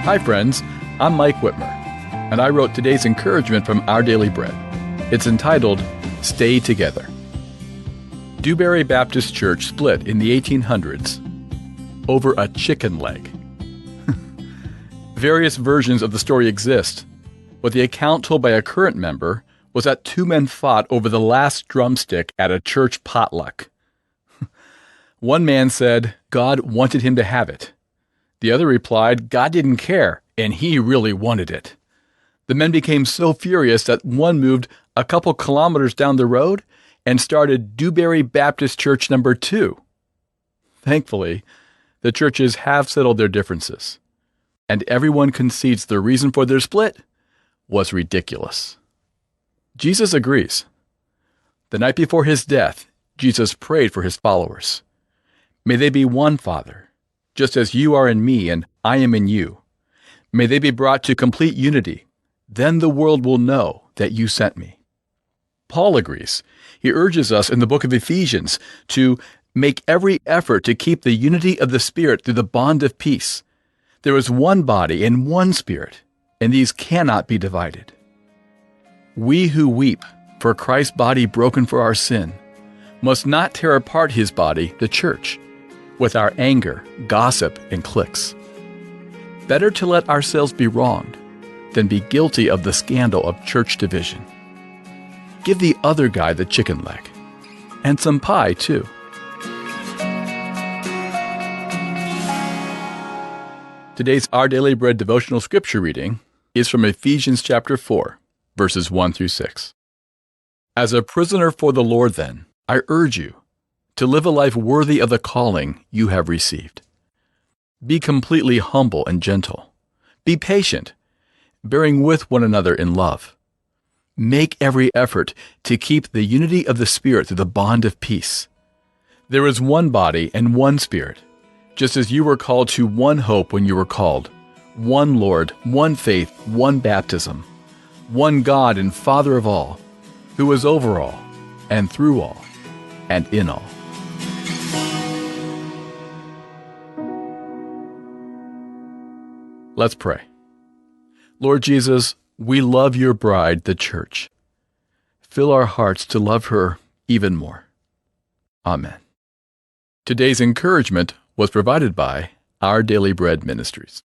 Hi friends, I'm Mike Whitmer, and I wrote today's encouragement from Our Daily Bread. It's entitled, Stay Together. Dewberry Baptist Church split in the 1800s over a chicken leg. Various versions of the story exist, but the account told by a current member was that two men fought over the last drumstick at a church potluck. One man said God wanted him to have it. The other replied God didn't care, and he really wanted it. The men became so furious that one moved a couple kilometers down the road and started Dewberry Baptist Church number 2. Thankfully, the churches have settled their differences, and everyone concedes the reason for their split was ridiculous. Jesus agrees. The night before his death, Jesus prayed for his followers. May they be one, Father, just as you are in me and I am in you. May they be brought to complete unity. Then the world will know that you sent me. Paul agrees. He urges us in the book of Ephesians to make every effort to keep the unity of the Spirit through the bond of peace. There is one body and one Spirit, and these cannot be divided. We who weep for Christ's body broken for our sin must not tear apart his body, the church, with our anger, gossip, and cliques. Better to let ourselves be wronged than be guilty of the scandal of church division. Give the other guy the chicken leg, and some pie too. Today's Our Daily Bread devotional scripture reading is from Ephesians chapter 4, verses 1 through 6. As a prisoner for the Lord, then, I urge you to live a life worthy of the calling you have received. Be completely humble and gentle. Be patient, bearing with one another in love. Make every effort to keep the unity of the Spirit through the bond of peace. There is one body and one Spirit, just as you were called to one hope when you were called, one Lord, one faith, one baptism, one God and Father of all, who is over all, and through all, and in all. Let's pray. Lord Jesus, we love your bride, the church. Fill our hearts to love her even more. Amen. Today's encouragement was provided by Our Daily Bread Ministries.